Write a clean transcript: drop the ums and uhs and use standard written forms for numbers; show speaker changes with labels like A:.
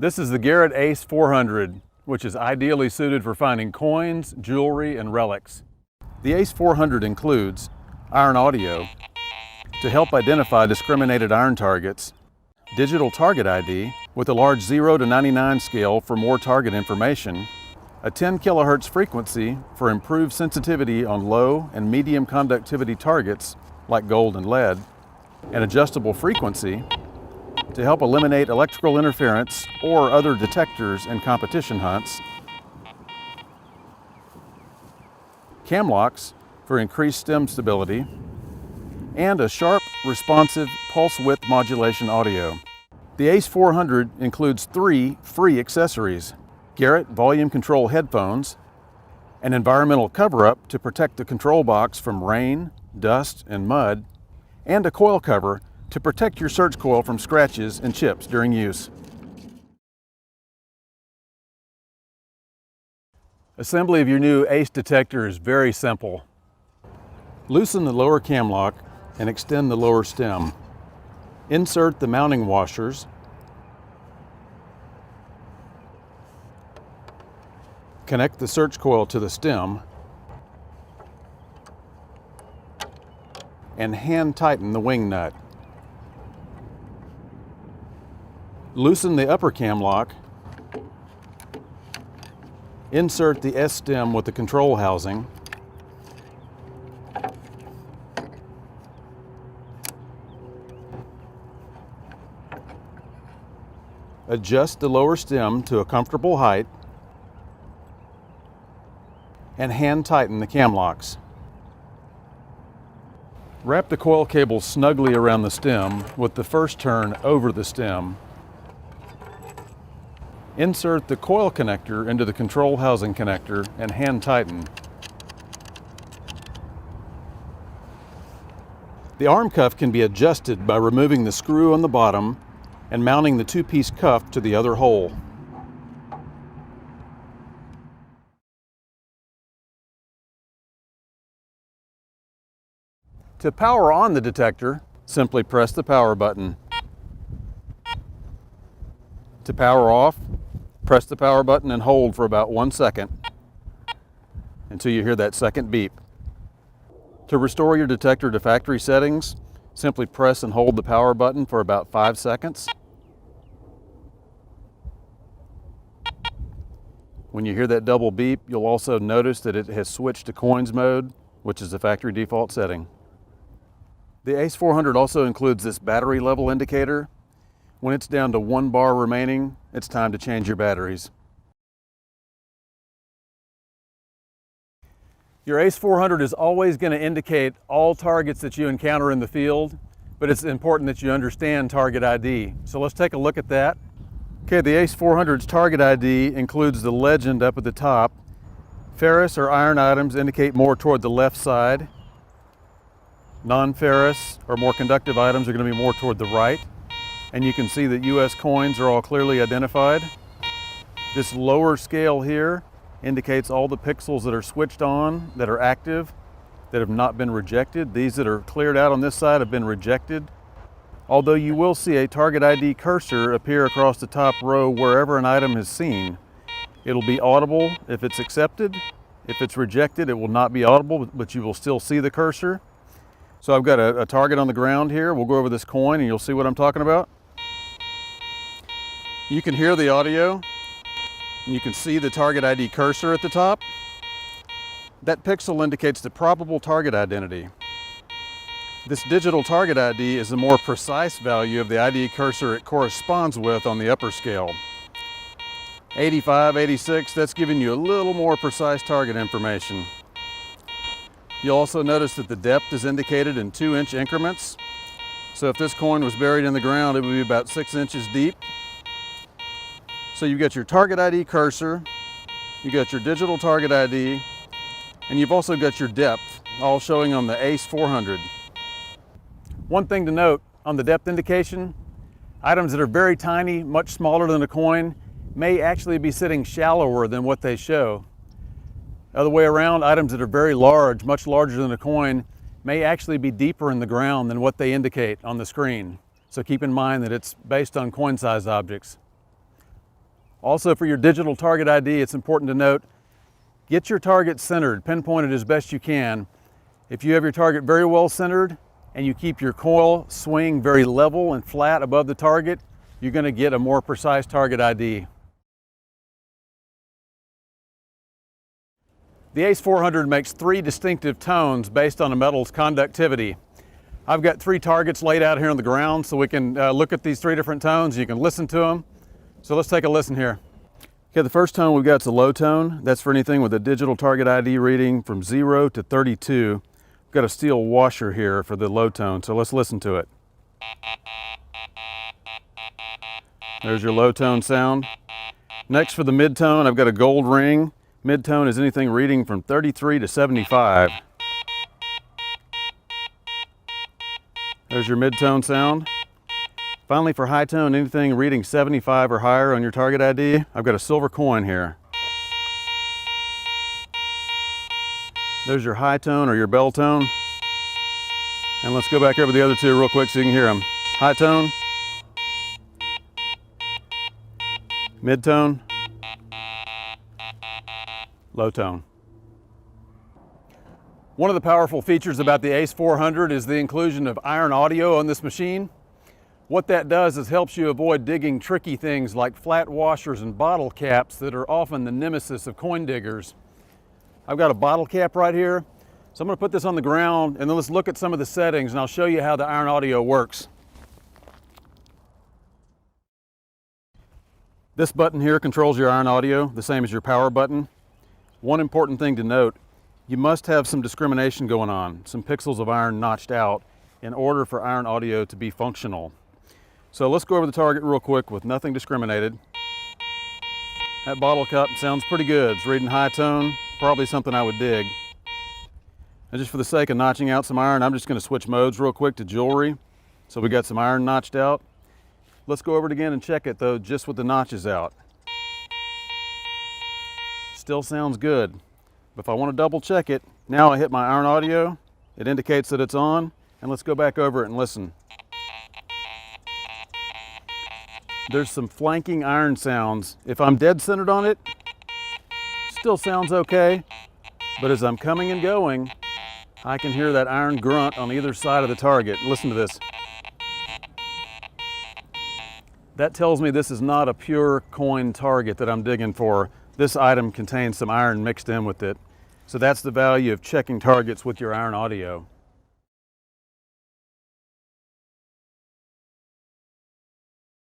A: This is the Garrett ACE 400, which is ideally suited for finding coins, jewelry, and relics. The ACE 400 includes iron audio to help identify discriminated iron targets, digital target ID with a large 0 to 99 scale for more target information, a 10 kHz frequency for improved sensitivity on low and medium conductivity targets like gold and lead, an adjustable frequency to help eliminate electrical interference or other detectors in competition hunts, cam locks for increased stem stability, and a sharp, responsive pulse width modulation audio. The ACE 400 includes 3 free accessories: Garrett volume control headphones, an environmental cover-up to protect the control box from rain, dust, and mud, and a coil cover to protect your search coil from scratches and chips during use. Assembly of your new ACE detector is very simple. Loosen the lower cam lock and extend the lower stem. Insert the mounting washers. Connect the search coil to the stem and hand tighten the wing nut. Loosen the upper cam lock. Insert the S stem with the control housing. Adjust the lower stem to a comfortable height and hand tighten the cam locks. Wrap the coil cable snugly around the stem with the first turn over the stem. Insert the coil connector into the control housing connector and hand tighten. The arm cuff can be adjusted by removing the screw on the bottom and mounting the 2-piece cuff to the other hole. To power on the detector, simply press the power button. To power off, press the power button and hold for about 1 second until you hear that second beep. To restore your detector to factory settings, simply press and hold the power button for about 5 seconds. When you hear that double beep, you'll also notice that it has switched to coins mode, which is the factory default setting. The ACE 400 also includes this battery level indicator. When it's down to 1 bar remaining, it's time to change your batteries. Your ACE 400 is always going to indicate all targets that you encounter in the field, but it's important that you understand target ID. So let's take a look at that. Okay, the ACE 400's target ID includes the legend up at the top. Ferrous or iron items indicate more toward the left side. Non-ferrous or more conductive items are going to be more toward the right. And you can see that US coins are all clearly identified. This lower scale here indicates all the pixels that are switched on, that are active, that have not been rejected. These that are cleared out on this side have been rejected. Although you will see a target ID cursor appear across the top row wherever an item is seen. It'll be audible if it's accepted. If it's rejected, it will not be audible, but you will still see the cursor. So I've got a target on the ground here. We'll go over this coin and you'll see what I'm talking about. You can hear the audio and you can see the target ID cursor at the top. That pixel indicates the probable target identity. This digital target ID is a more precise value of the ID cursor it corresponds with on the upper scale. 85, 86, that's giving you a little more precise target information. You'll also notice that the depth is indicated in 2-inch increments. So if this coin was buried in the ground, it would be about 6 inches deep. So you've got your target ID cursor, you've got your digital target ID, and you've also got your depth, all showing on the ACE 400. One thing to note on the depth indication, items that are very tiny, much smaller than a coin, may actually be sitting shallower than what they show. Other way around, items that are very large, much larger than a coin, may actually be deeper in the ground than what they indicate on the screen. So keep in mind that it's based on coin-sized objects. Also, for your digital target ID, it's important to note, get your target centered, pinpointed as best you can. If you have your target very well centered and you keep your coil swing very level and flat above the target, you're going to get a more precise target ID. The ACE 400 makes 3 distinctive tones based on a metal's conductivity. I've got 3 targets laid out here on the ground so we can look at these 3 different tones. You can listen to them. So let's take a listen here. Okay, the first tone we've got is a low tone. That's for anything with a digital target ID reading from 0 to 32. We've got a steel washer here for the low tone, so let's listen to it. There's your low tone sound. Next, for the mid tone, I've got a gold ring. Mid tone is anything reading from 33 to 75. There's your mid tone sound. Finally, for high tone, anything reading 75 or higher on your target ID, I've got a silver coin here. There's your high tone or your bell tone. And let's go back over the other 2 real quick so you can hear them. High tone, mid tone, low tone. One of the powerful features about the ACE 400 is the inclusion of iron audio on this machine. What that does is helps you avoid digging tricky things like flat washers and bottle caps that are often the nemesis of coin diggers. I've got a bottle cap right here, so I'm going to put this on the ground and then let's look at some of the settings and I'll show you how the iron audio works. This button here controls your iron audio, the same as your power button. One important thing to note, you must have some discrimination going on, some pixels of iron notched out in order for iron audio to be functional. So let's go over the target real quick with nothing discriminated. That bottle cup sounds pretty good. It's reading high tone, probably something I would dig. And just for the sake of notching out some iron, I'm just going to switch modes real quick to jewelry. So we got some iron notched out. Let's go over it again and check it though, just with the notches out. Still sounds good. But if I want to double check it, now I hit my iron audio, it indicates that it's on, and let's go back over it and listen. There's some flanking iron sounds. If I'm dead centered on it, still sounds okay, but as I'm coming and going, I can hear that iron grunt on either side of the target. Listen to this. That tells me this is not a pure coin target that I'm digging for. This item contains some iron mixed in with it. So that's the value of checking targets with your iron audio.